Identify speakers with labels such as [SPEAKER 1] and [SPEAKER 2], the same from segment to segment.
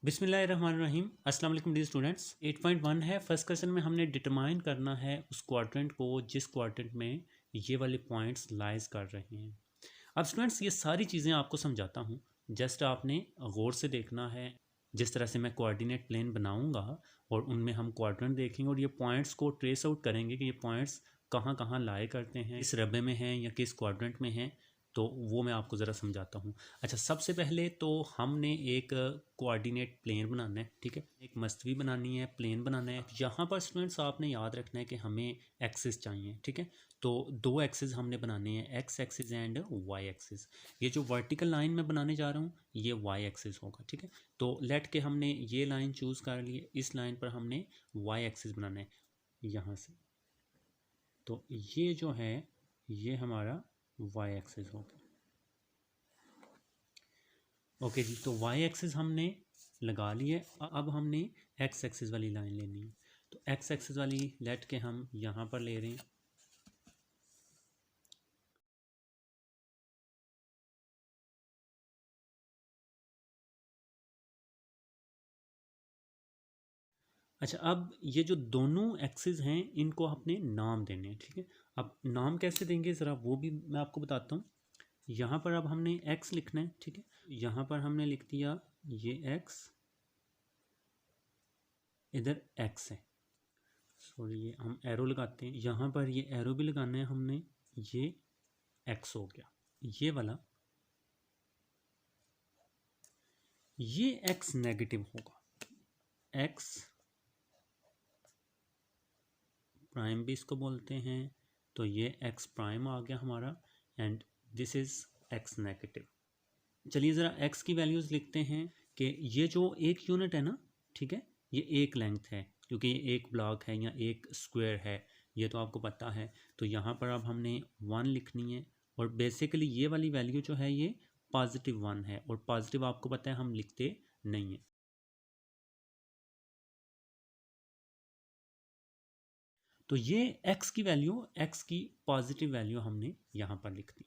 [SPEAKER 1] बिस्मिल्लाहिर्रहमानिर्रहीम। अस्सलाम वालेकुम डियर स्टूडेंट्स। 8.1 है। फर्स्ट क्वेश्चन में हमने डिटरमाइन करना है उस क्वाड्रेंट को जिस क्वाड्रेंट में ये वाले पॉइंट्स लाइज कर रहे हैं। अब स्टूडेंट्स ये सारी चीज़ें आपको समझाता हूँ, जस्ट आपने गौर से देखना है। जिस तरह से मैं कोऑर्डिनेट प्लेन बनाऊंगा और उनमें हम क्वाड्रेंट देखेंगे और ये पॉइंट्स को ट्रेस आउट करेंगे कि ये पॉइंट्स कहाँ कहाँ लाई करते हैं, किस रबे में हैं या किस क्वाड्रेंट में हैं, तो वो मैं आपको ज़रा समझाता हूँ। अच्छा, सबसे पहले तो हमने एक कोऑर्डिनेट प्लेन बनाना है, ठीक है। एक मस्तवी बनानी है, प्लेन बनाना है। यहाँ पर स्टूडेंट्स आपने याद रखना है कि हमें एक्सिस चाहिए, ठीक है। तो दो एक्सिस हमने बनाने हैं, X axis and Y axis. ये जो वर्टिकल लाइन मैं बनाने जा रहा हूँ ये वाई एक्सिस होगा, ठीक है। तो लेट के हमने ये लाइन चूज़ कर ली है, इस लाइन पर हमने वाई एक्सिस बनाना है यहाँ से। तो ये जो है ये हमारा वाई एक्सिस होगा। ओके जी, तो वाई एक्सिस हमने लगा ली है। अब हमने एक्स एक्सिस वाली लाइन लेनी है। तो एक्स एक्सिस वाली लेट के हम यहाँ पर ले रहे हैं। अच्छा, अब ये जो दोनों एक्सिस हैं इनको अपने नाम देने हैं, ठीक है। अब नाम कैसे देंगे ज़रा वो भी मैं आपको बताता हूँ। यहाँ पर अब हमने एक्स लिखना है, ठीक है। यहाँ पर हमने लिख दिया ये एक्स, इधर एक्स है। सॉरी, ये हम एरो लगाते हैं, यहाँ पर ये एरो भी लगाना है हमने। ये एक्स हो गया, ये वाला ये एक्स नेगेटिव होगा, एक्स प्राइम भी इसको बोलते हैं। तो ये एक्स प्राइम आ गया हमारा and this is x negative. चलिए ज़रा एक्स की वैल्यूज़ लिखते हैं कि ये जो एक यूनिट है ना, ठीक है, ये एक लेंथ है क्योंकि ये एक ब्लॉक है या एक स्क्वायर है, ये तो आपको पता है। तो यहाँ पर अब हमने 1 लिखनी है और बेसिकली ये वाली वैल्यू जो है ये +1 है और पॉजिटिव आपको पता है हम लिखते नहीं हैं। तो ये एक्स की वैल्यू, एक्स की पॉजिटिव वैल्यू हमने यहाँ पर लिख दी।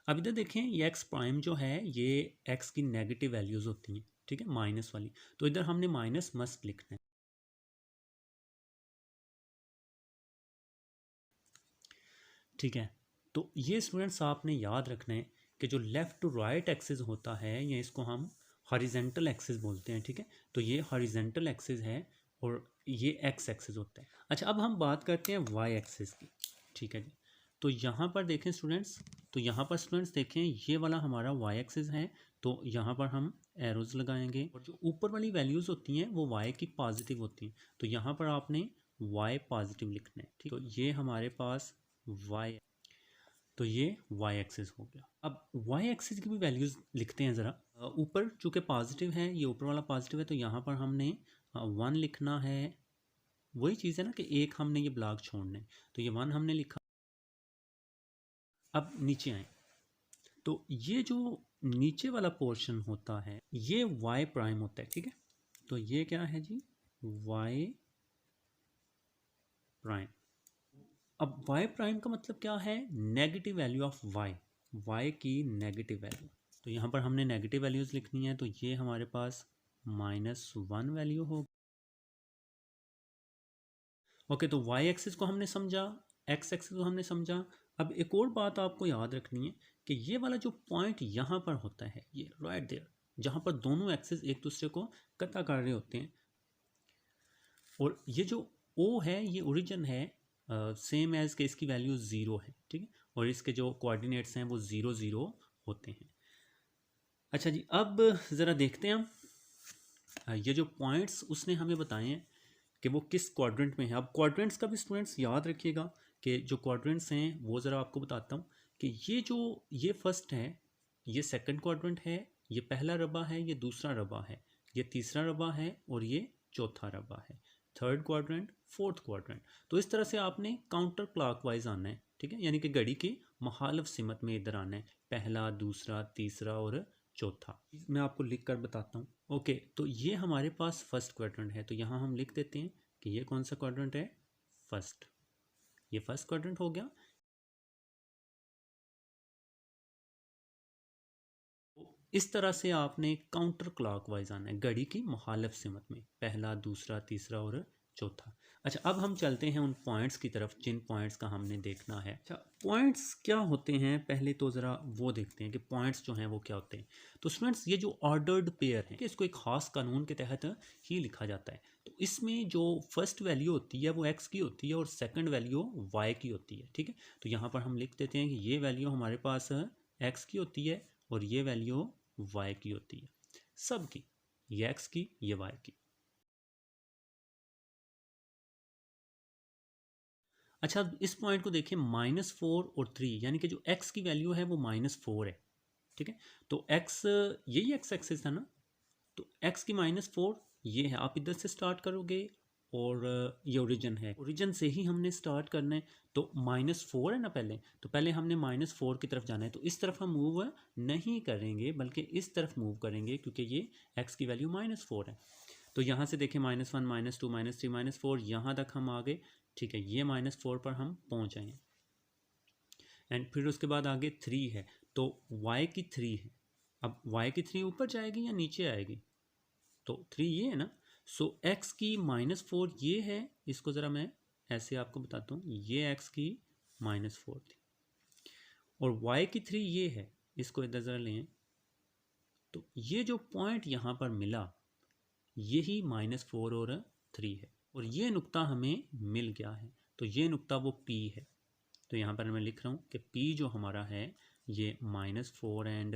[SPEAKER 1] अब इधर देखें, ये एक्स प्राइम जो है ये एक्स की नेगेटिव वैल्यूज़ होती हैं, ठीक है, माइनस वाली। तो इधर हमने माइनस मस्ट लिखना है, ठीक है। तो ये स्टूडेंट्स आपने याद रखना है कि जो लेफ़्ट टू राइट एक्सिस होता है या इसको हम हॉरिजेंटल एक्सिस बोलते हैं, ठीक है। तो ये हॉरिजेंटल एक्सिस है और ये एक्स एक्सिस होता है। अच्छा, अब हम बात करते हैं वाई एक्सिस की, ठीक है जी। तो यहाँ पर देखें स्टूडेंट्स, तो यहाँ पर स्टूडेंट्स देखें ये वाला हमारा वाई एक्सिस है। तो यहाँ पर हम एरोज लगाएंगे और जो ऊपर वाली वैल्यूज़ होती हैं वो वाई की पॉजिटिव होती हैं। तो यहाँ पर आपने वाई पॉजिटिव लिखना है, ठीक। तो ये हमारे पास वाई, तो ये वाई एक्सिस हो गया। अब वाई एक्सिस की भी वैल्यूज़ लिखते हैं ज़रा। ऊपर चूँकि पॉजिटिव है, ये ऊपर वाला पॉजिटिव है, तो यहाँ पर हमने 1 लिखना है। वही चीज़ है ना कि एक हमने ये ब्लॉक छोड़ना है, तो ये 1 हमने लिखा। अब नीचे आए तो ये जो नीचे वाला पोर्शन होता है ये वाई प्राइम होता है, ठीक है। तो ये क्या है जी, वाई प्राइम। अब वाई प्राइम का मतलब क्या है, negative value of Y, Y की नेगेटिव वैल्यू। तो यहाँ पर हमने नेगेटिव वैल्यूज़ लिखनी है, तो ये हमारे पास -1 वैल्यू हो। ओके, तो वाई एक्सिस को हमने समझा, एक्स एक्सिस को हमने समझा। अब एक और बात आपको याद रखनी है कि ये वाला जो पॉइंट यहाँ पर होता है ये राइट देयर, जहाँ पर दोनों एक्सिस एक दूसरे को कटा कर रहे होते हैं, और ये जो ओ है ये ओरिजिन है, सेम एज के इसकी वैल्यू 0 है, ठीक है। और इसके जो कोऑर्डिनेट्स हैं वो 0 0 होते हैं। अच्छा जी, अब ज़रा देखते हैं हम ये जो पॉइंट्स उसने हमें बताए हैं कि वो किस क्वाड्रेंट में है। अब क्वाड्रेंट्स का भी स्टूडेंट्स याद रखिएगा कि जो क्वाड्रेंट्स हैं वो ज़रा आपको बताता हूँ कि ये जो ये फर्स्ट है, ये सेकंड क्वाड्रेंट है, ये पहला रबा है, ये दूसरा रबा है, ये तीसरा रबा है और ये चौथा रबा है, थर्ड क्वाड्रेंट, फोर्थ क्वाड्रेंट। तो इस तरह से आपने काउंटर क्लॉकवाइज आना है, ठीक है, यानी कि घड़ी की मुखालिफ सिमत में इधर आना है, पहला, दूसरा, तीसरा और चौथा। मैं आपको लिख कर बताता हूँ। ओके, तो ये हमारे पास फर्स्ट क्वाड्रेंट है, तो यहाँ हम लिख देते हैं कि ये कौन सा क्वाड्रेंट है, फर्स्ट। ये फर्स्ट क्वाड्रेंट हो गया। इस तरह से आपने काउंटर क्लॉकवाइज आना है, घड़ी की मुखालिफ सिमत में, पहला, दूसरा, तीसरा और चौथा। अच्छा, अब हम चलते हैं उन पॉइंट्स की तरफ जिन पॉइंट्स का हमने देखना है। अच्छा, पॉइंट्स क्या होते हैं पहले तो ज़रा वो देखते हैं कि पॉइंट्स जो हैं वो क्या होते हैं। तो स्टूडेंट्स, ये जो ऑर्डर्ड पेयर है, इसको एक ख़ास कानून के तहत ही लिखा जाता है। तो इसमें जो फर्स्ट वैल्यू होती है वो एक्स की होती है और सेकंड वैल्यू वाई की होती है, ठीक है। तो यहाँ पर हम लिख देते हैं कि ये वैल्यू हमारे पास एक्स की होती है और ये वैल्यू वाई की होती है, सब की, ये एक्स की, ये वाई की। अच्छा, अब इस पॉइंट को देखिए, -4 और 3, यानी कि जो x की वैल्यू है वो -4 है, ठीक है। तो x, यही x एक्सिस था ना, तो x की -4 ये है। आप इधर से स्टार्ट करोगे और ये ओरिजिन है, ओरिजिन से ही हमने स्टार्ट करना है। तो -4 है ना पहले, तो पहले हमने -4 की तरफ जाना है। तो इस तरफ हम मूव नहीं करेंगे बल्कि इस तरफ मूव करेंगे, क्योंकि ये x की वैल्यू -4 है। तो यहाँ से देखें, -1, -2, -3, -4, यहाँ तक हम आ गए, ठीक है। ये -4 पर हम पहुँच आए एंड फिर उसके बाद आगे 3 है, तो y की 3 है। अब y की 3 ऊपर जाएगी या नीचे आएगी, तो 3 ये है ना। सो x की -4 ये है, इसको ज़रा मैं ऐसे आपको बताता हूँ, ये x की -4 थी और y की 3 ये है, इसको इधर ज़रा लें। तो ये जो पॉइंट यहाँ पर मिला, यही -4 और 3 है और ये नुक्ता हमें मिल गया है। तो ये नुक्ता वो P है। तो यहाँ पर मैं लिख रहा हूँ कि P जो हमारा है ये -4 एंड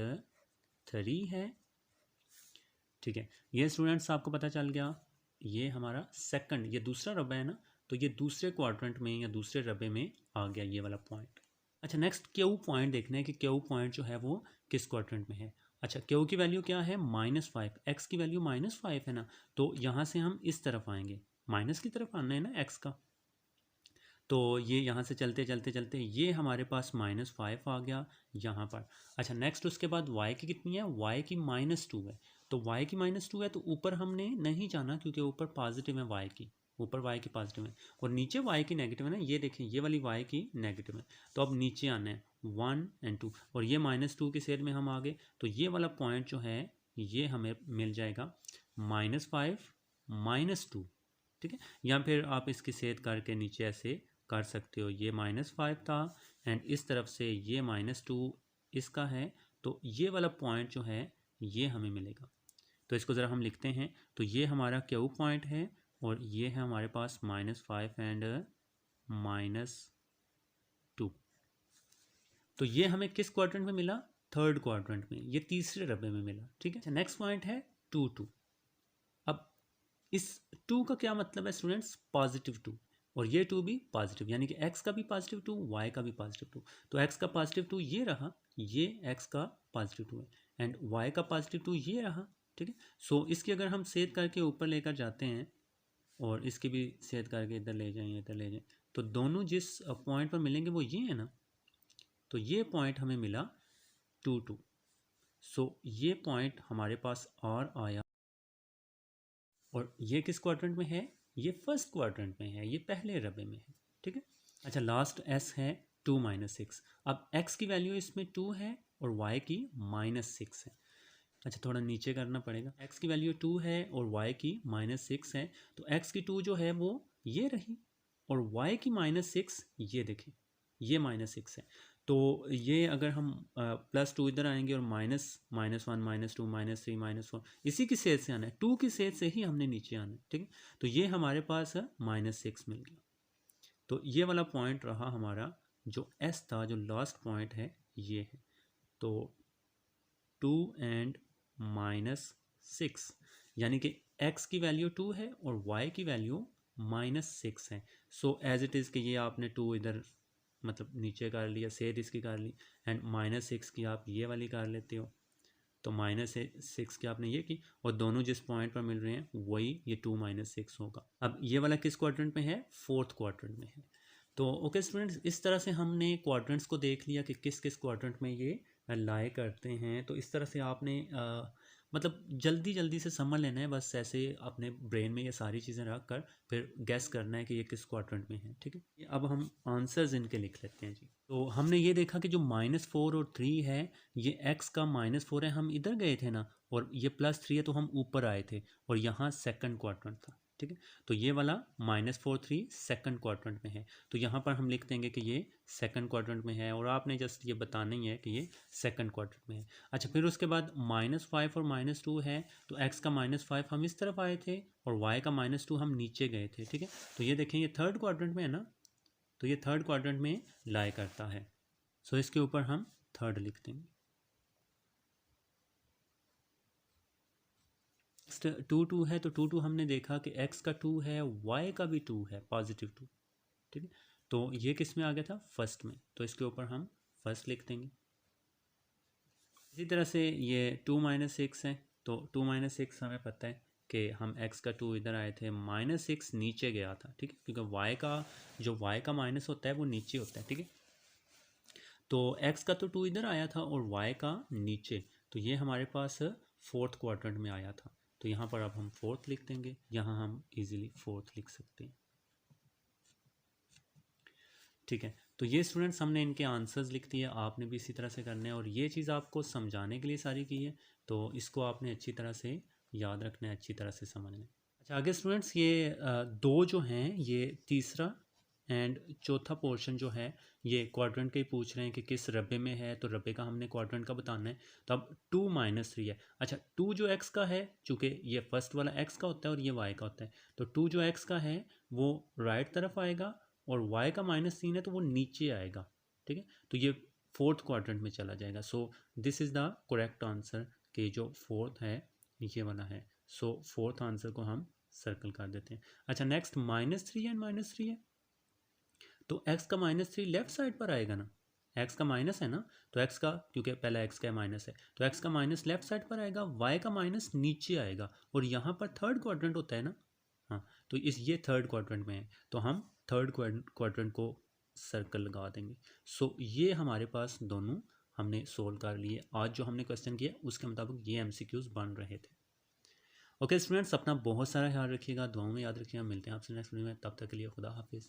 [SPEAKER 1] 3 है, ठीक है। ये स्टूडेंट्स आपको पता चल गया, ये हमारा सेकंड, ये दूसरा रबा है ना, तो ये दूसरे क्वाड्रेंट में या दूसरे रबे में आ गया ये वाला पॉइंट। अच्छा, नेक्स्ट क्यू पॉइंट देखना है कि क्यू पॉइंट जो है वो किस क्वाड्रेंट में है। अच्छा, क्यू की वैल्यू क्या है, -5, एक्स की वैल्यू -5 है ना, तो यहाँ से हम इस तरफ आएंगे, माइनस की तरफ आना है ना एक्स का। तो ये यहाँ से चलते चलते चलते ये हमारे पास -5 आ गया यहाँ पर। अच्छा, नेक्स्ट उसके बाद y की कितनी है, y की -2 है। तो y की -2 है तो ऊपर हमने नहीं जाना, क्योंकि ऊपर पॉजिटिव है y की, ऊपर y की पॉजिटिव है और नीचे y की नेगेटिव है ना। ये देखें, ये वाली y की नेगेटिव है, तो अब नीचे आना है 1 एंड 2 और ये -2 की सेट में हम आ गए। तो ये वाला पॉइंट जो है ये हमें मिल जाएगा -5 -2, ठीक है। या फिर आप इसकी सेट करके नीचे ऐसे कर सकते हो, ये -5 था एंड इस तरफ से ये -2 इसका है, तो ये वाला पॉइंट जो है ये हमें मिलेगा। तो इसको ज़रा हम लिखते हैं, तो ये हमारा क्यू पॉइंट है और ये है हमारे पास -5 एंड -2। तो ये हमें किस क्वाड्रेंट में मिला, थर्ड क्वाड्रेंट में, ये तीसरे रबे में मिला, ठीक है। नेक्स्ट पॉइंट है 2 2। अब इस 2 का क्या मतलब है स्टूडेंट्स, +2 और ये 2 भी पॉजिटिव, यानी कि x का भी +2, y का भी +2। तो x का +2 ये रहा, ये x का +2 है एंड y का +2 ये रहा, ठीक है। सो इसकी अगर हम सेध करके ऊपर लेकर जाते हैं और इसकी भी सेध करके इधर ले जाएं, इधर ले जाएं, तो दोनों जिस पॉइंट पर मिलेंगे वो ये है ना। तो ये पॉइंट हमें मिला 2 2। सो ये पॉइंट हमारे पास और आया और ये किस क्वाड्रेंट में है, ये फर्स्ट क्वाड्रेंट में है, ये पहले रबे में है, ठीक है। अच्छा, लास्ट s है 2 -6। अब x की वैल्यू इसमें 2 है और y की -6 है। अच्छा, थोड़ा नीचे करना पड़ेगा, x की वैल्यू 2 है और y की -6 है, तो x की 2 जो है वो ये रही और y की -6 ये देखें, ये -6 है। तो ये अगर हम +2 इधर आएंगे और -1 -2 -3 -4 इसी की सेध से आना है, 2 की सेध से ही हमने नीचे आना है, ठीक है। तो ये हमारे पास -6 मिल गया। तो ये वाला पॉइंट रहा हमारा, जो S था, जो लास्ट पॉइंट है ये है। तो 2 एंड -6, यानी कि x की वैल्यू 2 है और y की वैल्यू -6 है। सो एज इट इज़ कि ये आपने 2 इधर मतलब नीचे कर लिया, सेध इसकी कर ली एंड -6 की आप ये वाली कर लेते हो। तो -6 की आपने ये की और दोनों जिस पॉइंट पर मिल रहे हैं वही ये 2 -6 होगा। अब ये वाला किस क्वाड्रेंट में है, फोर्थ क्वाड्रेंट में है। तो ओके स्टूडेंट्स, इस तरह से हमने क्वाड्रेंट्स को देख लिया कि किस किस क्वाड्रेंट में ये लाए करते हैं। तो इस तरह से आपने मतलब जल्दी जल्दी से समझ लेना है, बस ऐसे अपने ब्रेन में ये सारी चीज़ें रख कर फिर गैस करना है कि ये किस क्वाड्रेंट में है। ठीक है, अब हम आंसर्स इनके लिख लेते हैं जी। तो हमने ये देखा कि जो -4 और 3 है, ये x का -4 है, हम इधर गए थे ना, और ये +3 है तो हम ऊपर आए थे, और यहाँ सेकंड क्वाड्रेंट था। ठीक है, तो ये वाला -4 3 सेकंड क्वाड्रेंट में है, तो यहाँ पर हम लिख देंगे कि ये सेकंड क्वाड्रेंट में है, और आपने जस्ट ये बताना ही है कि ये सेकंड क्वाड्रेंट में है। अच्छा, फिर उसके बाद -5 और -2 है, तो x का -5 हम इस तरफ आए थे और y का -2 हम नीचे गए थे। ठीक है, तो ये देखें ये थर्ड क्वाड्रेंट में है ना, तो ये थर्ड क्वाड्रेंट में लाई करता है, सो इसके ऊपर हम थर्ड लिख देंगे। 2 है, तो 2 हमने देखा कि x का 2 है, y का भी 2 है, +2। ठीक है, तो ये किस में आ गया था, फर्स्ट में, तो इसके ऊपर हम फर्स्ट लिख देंगे। इसी तरह से ये 2 - 6 है, तो 2 - 6 हमें पता है कि हम x का 2 इधर आए थे, -6 नीचे गया था। ठीक है, क्योंकि y का जो y का माइनस होता है वो नीचे होता है। ठीक है, तो x का तो 2 इधर आया था और y का नीचे, तो ये हमारे पास फोर्थ क्वाड्रेंट में आया था, तो यहाँ पर अब हम फोर्थ लिख देंगे, यहाँ हम इजीली फोर्थ लिख सकते हैं। ठीक है, तो ये स्टूडेंट्स हमने इनके आंसर्स लिख दिए, आपने भी इसी तरह से करना है, और ये चीज़ आपको समझाने के लिए सारी की है, तो इसको आपने अच्छी तरह से याद रखना है, अच्छी तरह से समझना है। अच्छा, आगे स्टूडेंट्स ये दो जो हैं, ये तीसरा एंड चौथा पोर्शन जो है, ये क्वाड्रेंट का ही पूछ रहे हैं कि किस रबे में है, तो रबे का हमने क्वाड्रेंट का बताना है, तो अब 2 - 3 है। अच्छा, 2 जो x का है, चूँकि ये फर्स्ट वाला x का होता है और ये y का होता है, तो 2 जो x का है वो राइट तरफ आएगा, और y का -3 है तो वो नीचे आएगा। ठीक है, तो ये फोर्थ क्वाड्रेंट में चला जाएगा, so this is the correct answer, कि जो फोर्थ है ये वाला है, सो फोर्थ आंसर को हम सर्कल कर देते हैं। अच्छा, नेक्स्ट -3 एंड -3 है, तो x का -3 लेफ्ट साइड पर आएगा ना, x का माइनस है ना, तो x का, क्योंकि पहला x का माइनस है, तो x का माइनस लेफ्ट साइड पर आएगा, y का माइनस नीचे आएगा, और यहाँ पर थर्ड क्वाड्रेंट होता है ना, हाँ, तो ये थर्ड क्वाड्रेंट में है, तो हम थर्ड क्वाड्रेंट को सर्कल लगा देंगे। सो ये हमारे पास दोनों हमने सोल्व कर लिए। आज जो हमने क्वेश्चन किया उसके मुताबिक ये MCQs बन रहे थे। ओके स्टूडेंट्स, अपना बहुत सारा ख्याल रखिएगा, दुआओं में याद रखिएगा, मिलते हैं आपसे नेक्स्ट वीडियो में, तब तक के लिए खुदा हाफिज़।